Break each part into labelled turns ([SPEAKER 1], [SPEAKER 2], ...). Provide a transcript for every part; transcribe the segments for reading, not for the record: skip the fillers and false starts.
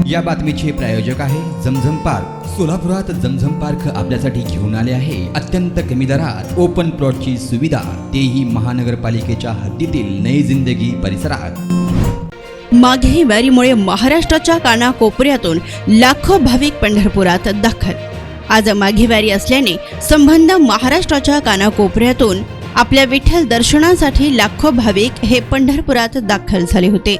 [SPEAKER 1] या बातमीचे प्रायोजक आहे जमझम पार्क। सोलापुरात जमझम पार्क आपल्यासाठी घेऊन आले आहे अत्यंत कमी दरात ओपन प्लॉटची सुविधा, तेही महानगरपालिकेच्या हद्दीतील नई जिंदगी परिसरात।
[SPEAKER 2] माघे वारीमुळे महाराष्ट्राच्या कानाकोपऱ्यातून लाखो भाविक पंढरपुरात दाखल। आज माघे वारी असल्याने संबंध महाराष्ट्राच्या कानाकोपऱ्यातून आपल्या विठ्ठल दर्शनासाठी लाखो भाविक हे पंढरपुरात दाखल झाले होते।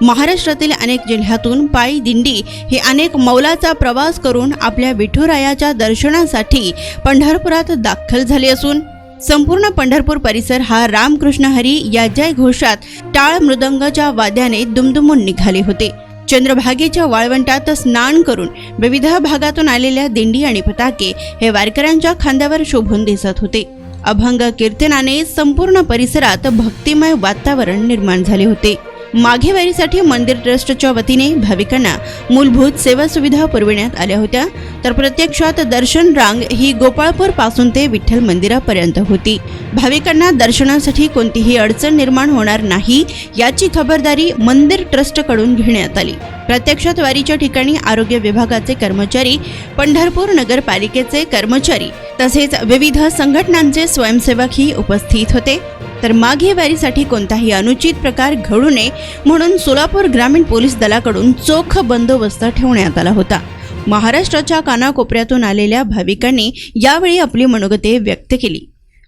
[SPEAKER 2] महाराष्ट्रातील अनेक जिल्ह्यातून पायी दिंडी हे अनेक मैलाचा प्रवास करून आपल्या विठुरायाच्या दर्शनासाठी पंढरपुरात दाखल झाले असून संपूर्ण पंढरपूर परिसर हा रामकृष्ण हरी या जय घोषात टाळ मृदंगाच्या वाद्याने दुमदुमून निघाले होते। चंद्रभागेच्या वाळवंटात स्नान करून विविध भागातून आलेल्या दिंडी आणि पताके हे वारकऱ्यांच्या खांद्यावर शोभून दिसत होते। अभंग कीर्तनाने संपूर्ण परिसरात भक्तिमय वातावरण निर्माण झाले होते। माघे वारीसाठी मंदिर ट्रस्टच्या वतीने भाविकांना मूलभूत सेवा सुविधा पुरविण्यात आल्या होत्या, तर प्रत्यक्षात दर्शन रांग ही गोपाळपूर पासून ते विठ्ठल मंदिरापर्यंत होती। भाविकांना दर्शनासाठी कोणतीही अडचण निर्माण होणार नाही याची खबरदारी मंदिर ट्रस्टकडून घेण्यात आली। प्रत्यक्षात वारीच्या ठिकाणी आरोग्य विभागाचे कर्मचारी, पंढरपूर नगरपालिकेचे कर्मचारी तसेच विविध संघटनांचे स्वयंसेवकही उपस्थित होते। तर माघे वारीसाठी कोणताही अनुचित प्रकार घडू नये म्हणून सोलापूर ग्रामीण पोलीस दलाकडून चोख बंदोबस्त ठेवण्यात आला होता। महाराष्ट्राच्या कानाकोपऱ्यातून आलेल्या भाविकांनी यावेळी आपली मनोगते व्यक्त केली।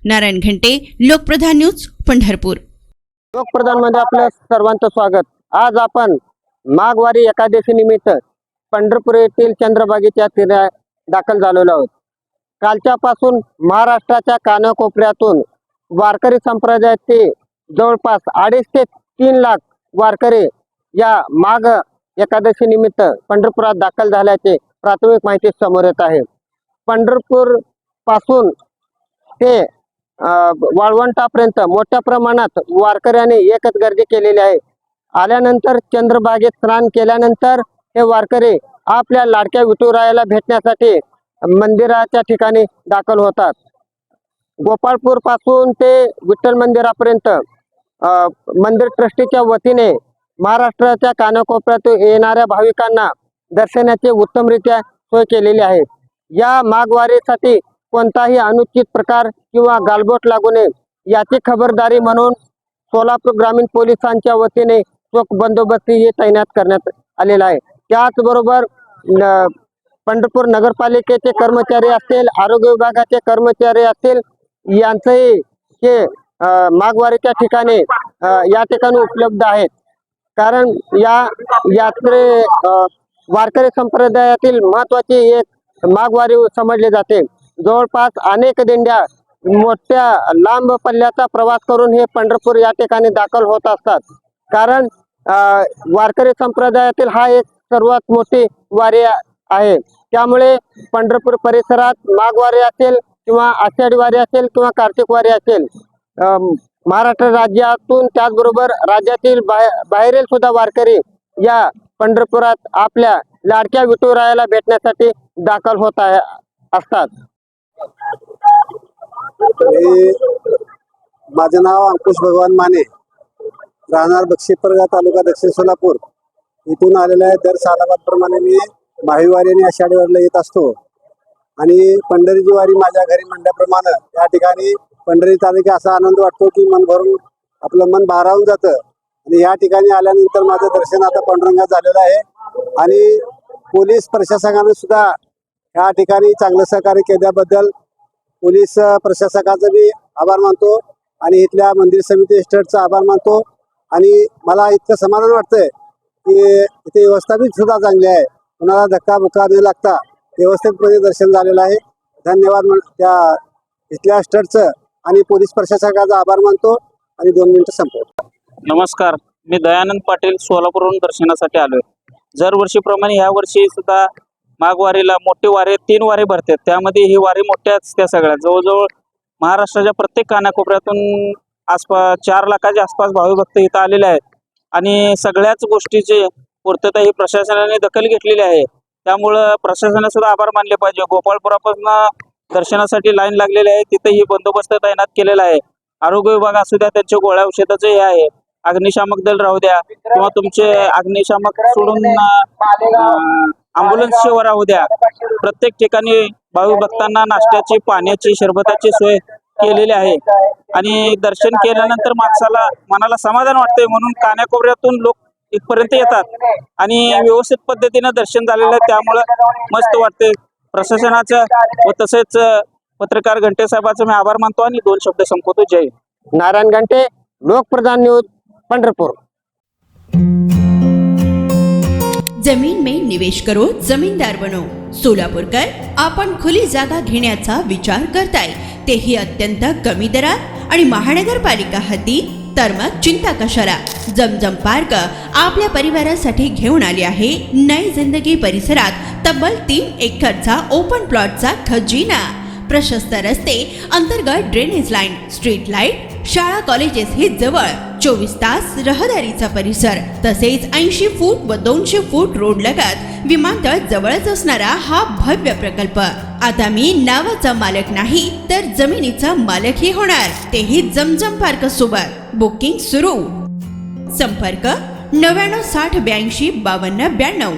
[SPEAKER 2] नारायण घंटे, लोकप्रधान न्यूज, पंढरपूर।
[SPEAKER 3] लोकप्रधान मध्ये आपलं सर्वांचं स्वागत। आज आपण माघवारी एकादशी निमित्त पंढरपूर येथील चंद्रभागेच्या तीरावर दाखल झालेलो आहोत। कालच्यापासून महाराष्ट्राच्या कानाकोपऱ्यातून वारकरी संप्रदायाचे जवळपास 2.5 ते 3 लाख वारकरी या माघ एकादशी निमित्त पंढरपुरात दाखल झाल्याचे प्राथमिक माहिती समोर येत आहे। पंढरपूर पासून ते वाळवंटापर्यंत मोठ्या प्रमाणात वारकऱ्यांनी एकच गर्दी केलेली आहे। आल्यानंतर चंद्रभागेत स्नान केल्यानंतर हे वारकरी आपल्या लाडक्या विठुरायाला भेटण्यासाठी मंदिराच्या ठिकाणी दाखल होतात। गोपाळपूर पासून ते विठ्ठल मंदिरापर्यंत मंदिर ट्रस्टीच्या वतीने महाराष्ट्राच्या कानाकोपऱ्यातून येणाऱ्या भाविकांना दर्शनाची उत्तमरित्या सोय केलेली आहे। या माघवारीसाठी कोणताही अनुचित प्रकार किंवा गालबोट लागू नये याची खबरदारी म्हणून सोलापूर ग्रामीण पोलिसांच्या वतीने चोख बंदोबस्तही तैनात करण्यात आलेला आहे। त्याचबरोबर पंढरपूर नगरपालिकेचे कर्मचारी असतील, आरोग्य विभागाचे कर्मचारी असतील, यांचेही हे माघवारीच्या ठिकाणी या ठिकाणी उपलब्ध आहेत। कारण या वारकरी संप्रदायातील महत्वाची एक माघवारी समजली जाते। जवळपास अनेक दिंड्या मोठ्या लांब पल्ल्याचा प्रवास करून हे पंढरपूर या ठिकाणी दाखल होत असतात। कारण वारकरी संप्रदायातील हा एक सर्वात मोठी वारी आहे। त्यामुळे पंढरपूर परिसरात माघवारी असेल किंवा आषाढी वारी असेल किंवा कार्तिक वारी असेल, महाराष्ट्र राज्यातून त्याचबरोबर राज्यातील बाहेरील सुद्धा वारकरी या पंढरपुरात आपल्या लाडक्या विठुरायाला भेटण्यासाठी दाखल होत असतात।
[SPEAKER 4] माझे नाव अंकुश भगवान माने, राहणार बक्षीपरगा, तालुका दक्षिण सोलापूर इथून आलेला आहे। दर सालाबादप्रमाणे मी माहीवारी आणि आषाढी वारीला येत असतो आणि पंढरीची वारी माझ्या घरी म्हणल्याप्रमाणे या ठिकाणी पंढरीत आले की असा आनंद वाटतो की मन भरून आपलं मन भारावून जातं। आणि या ठिकाणी आल्यानंतर माझं दर्शन आता पांडुरंगात झालेलं आहे आणि पोलीस प्रशासनाने सुद्धा या ठिकाणी चांगलं सहकार्य केल्याबद्दल पोलीस प्रशासकाचा मी आभार मानतो आणि इथल्या मंदिर समिती स्टेटचा आभार मानतो। आणि मला इतकं समाधान वाटतंय की इथे व्यवस्था बी सुद्धा चांगली आहे, कुणाला धक्का बुक्का न लागता व्यवस्थितपणे दर्शन झालेलं आहे। धन्यवाद त्या इथल्या स्टेटचं आणि पोलीस प्रशासकाचा आभार मानतो आणि 2 मिनिटं संपवतो।
[SPEAKER 5] नमस्कार, मी दयानंद पाटील, सोलापूरहून दर्शनासाठी आलोय। दरवर्षीप्रमाणे या वर्षी सुद्धा माघवारीला मोठी वारी 3 वारी भरतात, त्यामध्ये ही वारी मोठ्याच त्या सगळ्या जवळजवळ महाराष्ट्राच्या प्रत्येक कानाकोपऱ्यातून आसपास 4 लाखाच्या आसपास भाविक भक्त इथं आलेले आहेत आणि सगळ्याच गोष्टीची पूर्तता ही प्रशासनाने दखल घेतलेली आहे। त्यामुळं प्रशासनाने सुद्धा आभार मानले पाहिजे। गोपाळपुरापासून दर्शनासाठी लाईन लागलेली आहे, तिथेही बंदोबस्त तैनात केलेला आहे। आरोग्य विभाग असू द्या, त्यांच्या गोळ्या औषधाचं हे आहे। अग्निशामक दल राहू द्या किंवा तुमचे अग्निशामक सोडून अँब्युलन्स सेवा राहू द्या, प्रत्येक ठिकाणी भाविक भक्तांना नाश्त्याची, पाण्याची, सरबताची सोय केलेली आहे. आणि दर्शन केल्यानंतर माणसाला मनाला समाधान वाटते, म्हणून कानाकोपऱ्यातून लोक इथपर्यंत येतात आणि व्यवस्थित पद्धतीनं दर्शन झालेलं आहे. त्यामुळं मस्त वाटते. प्रशासनाचं व तसेच पत्रकार घंटे साहेबांचं मी आभार मानतो आणि 2 शब्द संपवतो. जय हिंद.
[SPEAKER 3] नारायण घंटे, लोकप्रधान न्यूज, पंढरपूर.
[SPEAKER 2] जमीन में निवेश करो, जमीनदार बनो. सोलापूरकर, आपण खुली जागा घेण्याचा विचार करताय, तेही अत्यंत कमी दरात आणि महानगरपालिका हद्दी? तर मग चिंता कशाला. जमजम पार्क आपल्या परिवारासाठी घेऊन आली आहे नई जिंदगी परिसरात तब्बल 3 एकरचा ओपन प्लॉटचा खजिना. प्रशस्त रस्ते, अंतर्गत ड्रेनेज लाईन, स्ट्रीट लाईट, शाळा कॉलेजेस ही जवळ, 24 तास रहदारीचा परिसर, तसेच 80 फूट व 200 फूट रोड लगत विमानतळ जवळच असणारा हा भव्य प्रकल्प. आता मी नावाचा मालक नाही तर जमिनीचा मालकही होणार, तेही जमजम पार्क सोबत. बुकिंग सुरू. संपर्क 99 60 82 52 92.